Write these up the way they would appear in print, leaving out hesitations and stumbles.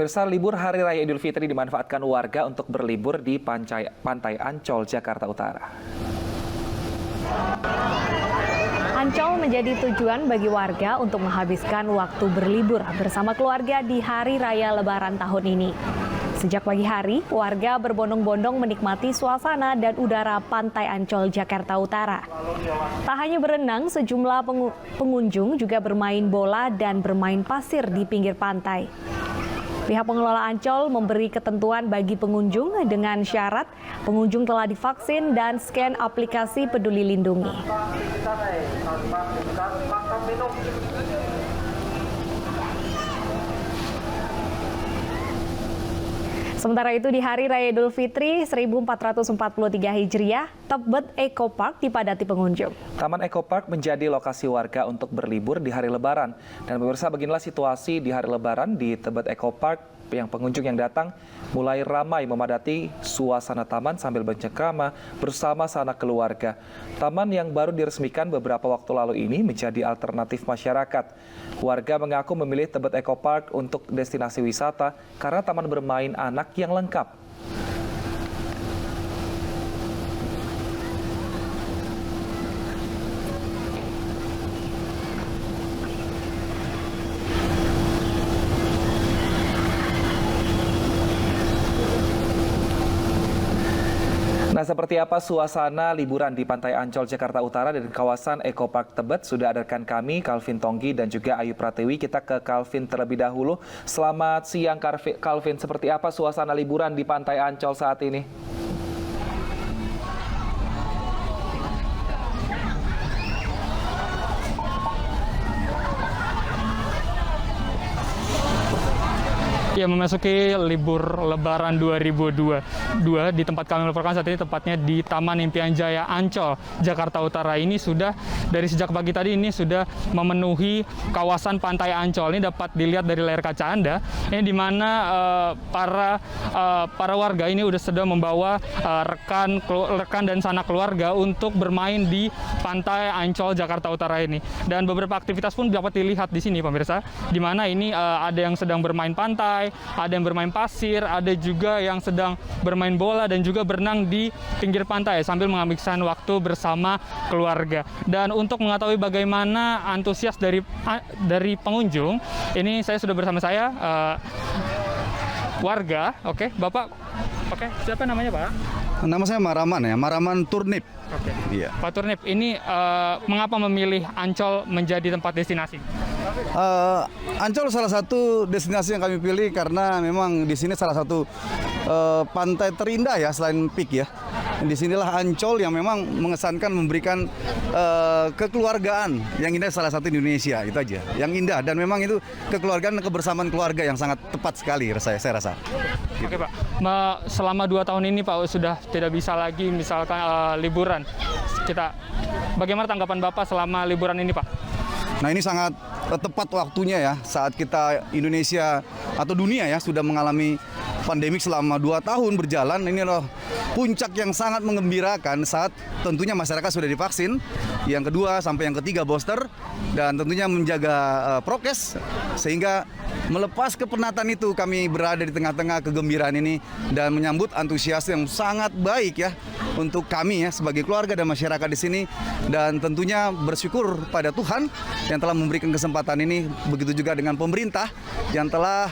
Pemirsa, libur Hari Raya Idul Fitri dimanfaatkan warga untuk berlibur di Pantai Ancol, Jakarta Utara. Ancol menjadi tujuan bagi warga untuk menghabiskan waktu berlibur bersama keluarga di Hari Raya Lebaran tahun ini. Sejak pagi hari, warga berbondong-bondong menikmati suasana dan udara Pantai Ancol, Jakarta Utara. Tak hanya berenang, sejumlah pengunjung juga bermain bola dan bermain pasir di pinggir pantai. Pihak pengelola Ancol memberi ketentuan bagi pengunjung dengan syarat pengunjung telah divaksin dan scan aplikasi Peduli Lindungi. Sementara itu di Hari Raya Idul Fitri 1443 Hijriah, Tebet Eco Park dipadati pengunjung. Taman Eco Park menjadi lokasi warga untuk berlibur di hari Lebaran. Dan pemirsa, beginilah situasi di hari Lebaran di Tebet Eco Park. Yang pengunjung yang datang mulai ramai memadati suasana taman sambil bercengkrama bersama sanak keluarga. Taman yang baru diresmikan beberapa waktu lalu ini menjadi alternatif masyarakat. Warga mengaku memilih Tebet Eco Park untuk destinasi wisata karena taman bermain anak yang lengkap. Nah, seperti apa suasana liburan di Pantai Ancol, Jakarta Utara dan kawasan Eco Park Tebet? Sudah ada rekan kami, Calvin Tonggi dan juga Ayu Pratiwi. Kita ke Calvin terlebih dahulu. Selamat siang, Calvin. Seperti apa suasana liburan di Pantai Ancol saat ini? Ya, memasuki libur Lebaran 2022 di tempat kami melaporkan saat ini, tepatnya di Taman Impian Jaya Ancol, Jakarta Utara. Ini sudah dari sejak pagi tadi ini sudah memenuhi kawasan Pantai Ancol. Ini dapat dilihat dari layar kaca Anda, ini di mana para warga ini sudah membawa rekan dan sanak keluarga untuk bermain di Pantai Ancol, Jakarta Utara ini. Dan beberapa aktivitas pun dapat dilihat di sini, pemirsa, di mana ini ada yang sedang bermain pantai, ada yang bermain pasir, ada juga yang sedang bermain bola dan juga berenang di pinggir pantai sambil menghabiskan waktu bersama keluarga. Dan untuk mengetahui bagaimana antusias dari pengunjung, ini saya sudah bersama warga. Oke, Bapak. Oke, siapa namanya, Pak? Nama saya Maraman ya, Maraman Turnip. Oke. Iya. Pak Turnip, ini mengapa memilih Ancol menjadi tempat destinasi? Ancol salah satu destinasi yang kami pilih karena memang di sini salah satu pantai terindah ya selain Peak ya. Di sinilah Ancol yang memang mengesankan memberikan kekeluargaan yang indah, salah satu di Indonesia, itu aja. Yang indah dan memang itu kekeluargaan dan kebersamaan keluarga yang sangat tepat sekali saya rasa. Oke, Pak. Selama 2 tahun ini Pak sudah tidak bisa lagi misalkan liburan. Bagaimana tanggapan Bapak selama liburan ini, Pak? Nah, ini sangat tepat waktunya ya saat kita Indonesia atau dunia ya sudah mengalami pandemik selama 2 tahun berjalan. Ini adalah puncak yang sangat menggembirakan saat tentunya masyarakat sudah divaksin, yang kedua sampai yang ketiga booster, dan tentunya menjaga prokes sehingga melepas kepenatan itu kami berada di tengah-tengah kegembiraan ini dan menyambut antusias yang sangat baik ya untuk kami ya sebagai keluarga dan masyarakat di sini, dan tentunya bersyukur pada Tuhan yang telah memberikan kesempatan ini, begitu juga dengan pemerintah yang telah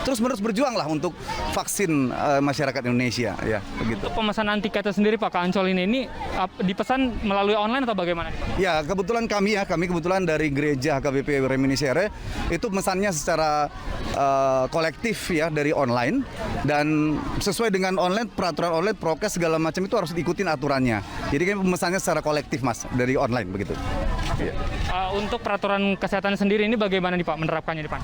terus-menerus berjuang lah untuk vaksin masyarakat Indonesia ya begitu. Untuk pemesanan tiketnya sendiri Pak ke Ancol ini dipesan melalui online atau bagaimana? Ya, kebetulan kami kebetulan dari Gereja HKBP Reminiscere itu pesannya secara kolektif ya dari online, dan sesuai dengan online, peraturan online, prokes segala macam itu harus diikutin aturannya. Jadi kami pemesannya secara kolektif Mas dari online begitu. Untuk peraturan kesehatan sendiri ini bagaimana nih Pak menerapkannya di Pak?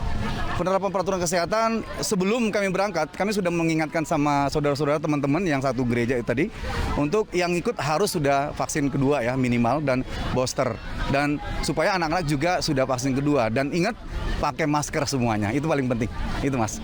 penerapan peraturan kesehatan sebelum kami berangkat, kami sudah mengingatkan sama saudara-saudara teman-teman yang satu gereja itu tadi, untuk yang ikut harus sudah vaksin kedua ya minimal dan booster, dan supaya anak-anak juga sudah vaksin kedua, dan ingat pakai masker semuanya, itu paling penting, itu Mas.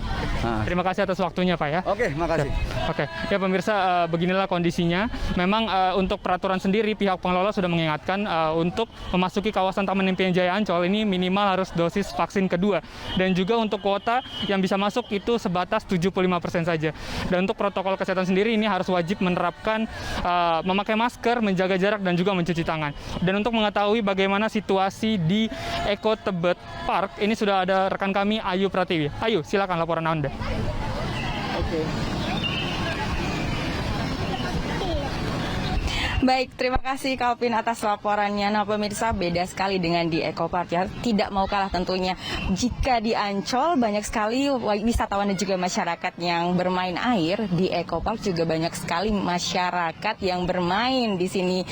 Terima kasih atas waktunya Pak ya. Oke, makasih. Oke, ya pemirsa, beginilah kondisinya. Memang untuk peraturan sendiri pihak pengelola sudah mengingatkan untuk memasuki kawasan Taman Impian Jaya Ancol ini minimal harus dosis vaksin kedua. Dan juga untuk kuota yang bisa masuk itu sebatas 75% saja. Dan untuk protokol kesehatan sendiri ini harus wajib menerapkan memakai masker, menjaga jarak dan juga mencuci tangan. Dan untuk mengetahui bagaimana situasi di Eko Tebet Park, ini sudah ada rekan kami Ayu Pratiwi. Ayu, silakan laporan Anda. Baik, terima kasih Calvin atas laporannya. Nah pemirsa, beda sekali dengan di Eco Park ya. Tidak mau kalah tentunya. Jika di Ancol banyak sekali wisatawan dan juga masyarakat yang bermain air, di Eco Park juga banyak sekali masyarakat yang bermain di sini.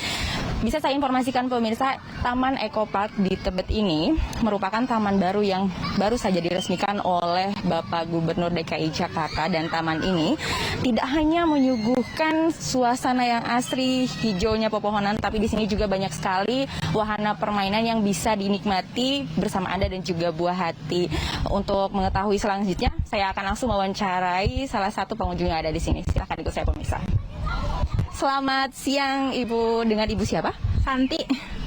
Bisa saya informasikan pemirsa, Taman Eco Park di Tebet ini merupakan taman baru yang baru saja diresmikan oleh Bapak Gubernur DKI Jakarta, dan taman ini tidak hanya menyuguhkan suasana yang asri, hijaunya pepohonan, tapi di sini juga banyak sekali wahana permainan yang bisa dinikmati bersama Anda dan juga buah hati. Untuk mengetahui selanjutnya, saya akan langsung mewawancarai salah satu pengunjung yang ada di sini. Silahkan ikut saya pemirsa. Selamat siang Ibu, dengan Ibu siapa? Santi.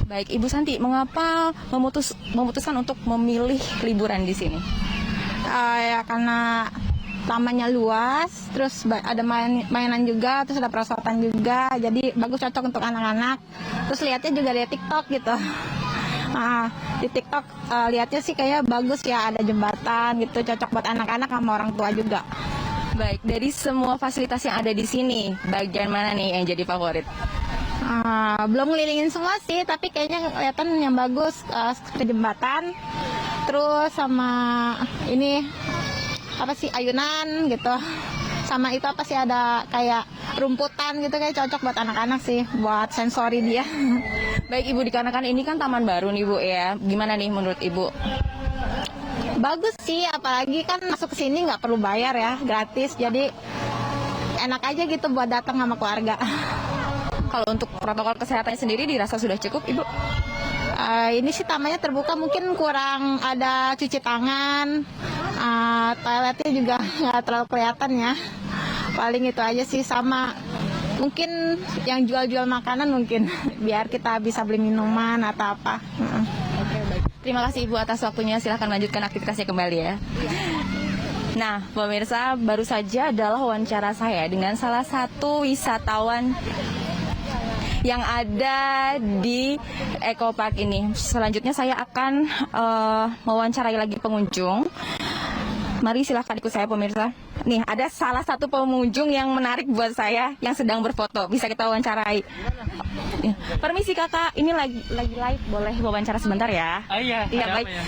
Baik, Ibu Santi, mengapa memutuskan untuk memilih liburan di sini? Ya karena tamannya luas, terus ada mainan juga, terus ada perosotan juga, jadi bagus, cocok untuk anak-anak. Terus lihatnya juga dari TikTok gitu. Di TikTok lihatnya sih kayak bagus ya, ada jembatan gitu, cocok buat anak-anak sama orang tua juga. Baik, dari semua fasilitas yang ada di sini, bagian mana nih yang jadi favorit? Belum ngelilingin semua sih, tapi kayaknya kelihatan yang bagus seperti jembatan, terus sama ini apa sih, ayunan gitu, sama itu apa sih, ada kayak rumputan gitu, kayak cocok buat anak-anak sih, buat sensori dia. Baik Ibu, dikarenakan ini kan taman baru nih Bu ya, gimana nih menurut Ibu? Bagus sih, apalagi kan masuk ke sini nggak perlu bayar ya, gratis, jadi enak aja gitu buat datang sama keluarga. Kalau untuk protokol kesehatan sendiri dirasa sudah cukup Ibu? Ini sih tamannya terbuka, mungkin kurang ada cuci tangan, toiletnya juga nggak terlalu kelihatan ya. Paling itu aja sih, sama mungkin yang jual-jual makanan mungkin, biar kita bisa beli minuman atau apa. Oke, baik. Terima kasih Ibu atas waktunya, silahkan lanjutkan aktivitasnya kembali ya. Nah, pemirsa, baru saja adalah wawancara saya dengan salah satu wisatawan yang ada di Eco Park ini. Selanjutnya saya akan mewawancarai lagi pengunjung. Mari silahkan ikut saya pemirsa. Nih, ada salah satu pengunjung yang menarik buat saya yang sedang berfoto. Bisa kita wawancarai. Permisi Kakak, ini lagi live, boleh wawancara sebentar ya? Iya, baik. ya?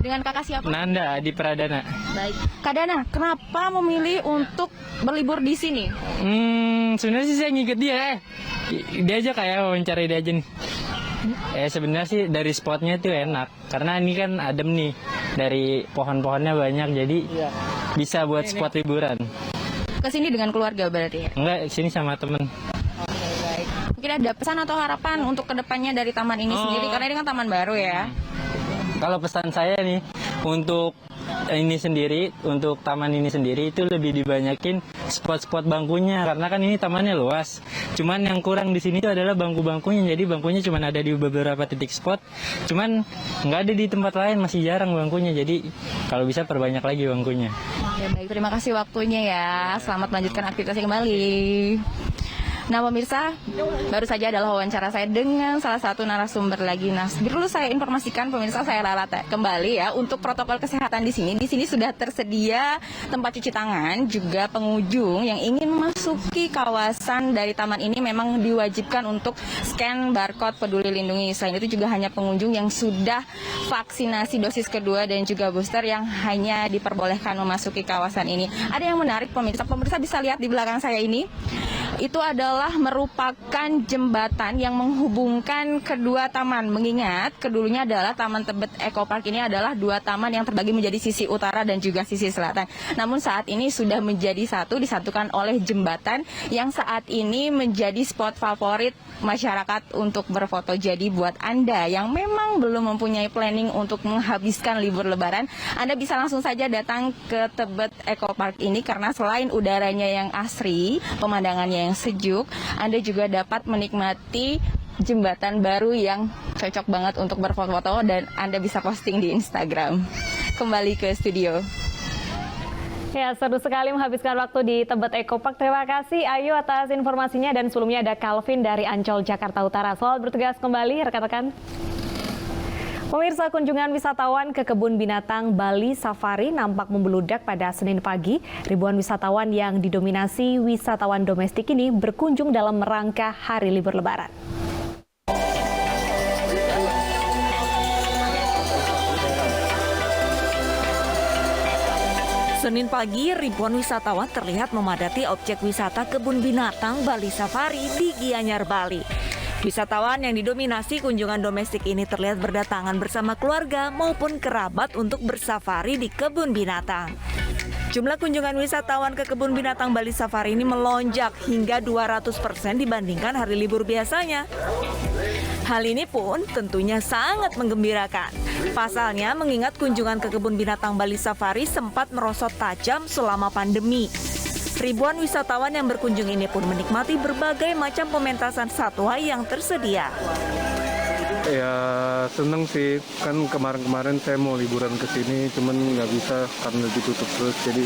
Dengan Kakak siapa? Nanda di Pradana. Baik. Kak Dana, kenapa memilih untuk berlibur di sini? Sebenarnya sih saya ngikut dia. Dia aja kayak wawancara dia aja nih. Sebenarnya sih dari spotnya tuh enak, karena ini kan adem nih, dari pohon-pohonnya banyak, jadi bisa buat spot liburan. Kesini dengan keluarga berarti ya? Enggak, sini sama temen. Oke, baik. Mungkin ada pesan atau harapan untuk kedepannya dari taman ini sendiri, karena ini kan taman baru ya? Kalau pesan saya nih, untuk ini sendiri, untuk taman ini sendiri itu lebih dibanyakin spot-spot bangkunya, karena kan ini tamannya luas. Cuman yang kurang di sini itu adalah bangku-bangkunya, jadi bangkunya cuma ada di beberapa titik spot, cuman nggak ada di tempat lain, masih jarang bangkunya. Jadi kalau bisa perbanyak lagi bangkunya. Oke, baik, terima kasih waktunya ya. Selamat melanjutkan aktivitasnya kembali. Nah pemirsa, baru saja adalah wawancara saya dengan salah satu narasumber lagi. Nah, dulu saya informasikan pemirsa, saya ralat kembali ya untuk protokol kesehatan di sini. Di sini sudah tersedia tempat cuci tangan, juga pengunjung yang ingin memasuki kawasan dari taman ini memang diwajibkan untuk scan barcode Peduli Lindungi. Selain itu juga hanya pengunjung yang sudah vaksinasi dosis kedua dan juga booster yang hanya diperbolehkan memasuki kawasan ini. Ada yang menarik pemirsa bisa lihat di belakang saya ini. itu adalah merupakan jembatan yang menghubungkan kedua taman. Mengingat kedulunya adalah Taman Tebet Eco Park ini adalah dua taman yang terbagi menjadi sisi utara dan juga sisi selatan. Namun saat ini sudah menjadi satu, disatukan oleh jembatan yang saat ini menjadi spot favorit masyarakat untuk berfoto. Jadi buat Anda yang memang belum mempunyai planning untuk menghabiskan libur lebaran, Anda bisa langsung saja datang ke Tebet Eco Park ini karena selain udaranya yang asri, pemandangannya yang sejuk, Anda juga dapat menikmati jembatan baru yang cocok banget untuk berfoto-foto dan Anda bisa posting di Instagram. Kembali ke studio. Ya, seru sekali menghabiskan waktu di Tebet Eco Park. Terima kasih Ayu atas informasinya dan sebelumnya ada Calvin dari Ancol, Jakarta Utara. Selamat bertugas kembali rekan-rekan. Pemirsa, kunjungan wisatawan ke kebun binatang Bali Safari nampak membeludak pada Senin pagi. Ribuan wisatawan yang didominasi wisatawan domestik ini berkunjung dalam rangka hari libur Lebaran. Senin pagi, ribuan wisatawan terlihat memadati objek wisata kebun binatang Bali Safari di Gianyar, Bali. Wisatawan yang didominasi kunjungan domestik ini terlihat berdatangan bersama keluarga maupun kerabat untuk bersafari di kebun binatang. Jumlah kunjungan wisatawan ke kebun binatang Bali Safari ini melonjak hingga 200% dibandingkan hari libur biasanya. Hal ini pun tentunya sangat menggembirakan. Pasalnya mengingat kunjungan ke kebun binatang Bali Safari sempat merosot tajam selama pandemi. Ribuan wisatawan yang berkunjung ini pun menikmati berbagai macam pementasan satwa yang tersedia. Ya seneng sih, kan kemarin-kemarin saya mau liburan ke sini, cuman nggak bisa karena ditutup terus, jadi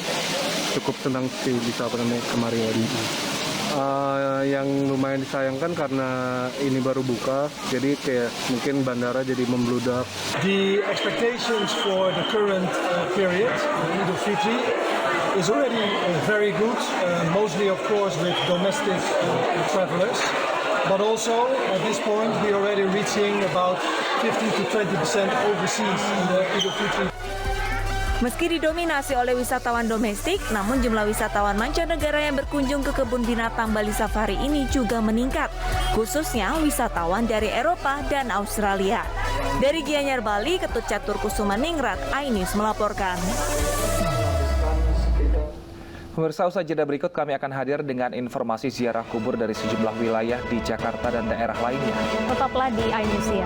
cukup senang sih bisa kemarin hari ini. Yang lumayan disayangkan karena ini baru buka, jadi kayak mungkin bandara jadi membludak. The expectations for the current period, Idul Fitri, is already very good, mostly of course with domestic travelers. But also at this point we are already reaching about 15 to 20% overseas in the Idul Fitri. Meski didominasi oleh wisatawan domestik, namun jumlah wisatawan mancanegara yang berkunjung ke kebun binatang Bali Safari ini juga meningkat, khususnya wisatawan dari Eropa dan Australia. Dari Gianyar, Bali, Ketut Catur Kusuma Ningrat, iNews melaporkan. Pemirsa, usai jeda berikut kami akan hadir dengan informasi ziarah kubur dari sejumlah wilayah di Jakarta dan daerah lainnya. Tetaplah di iNews ya.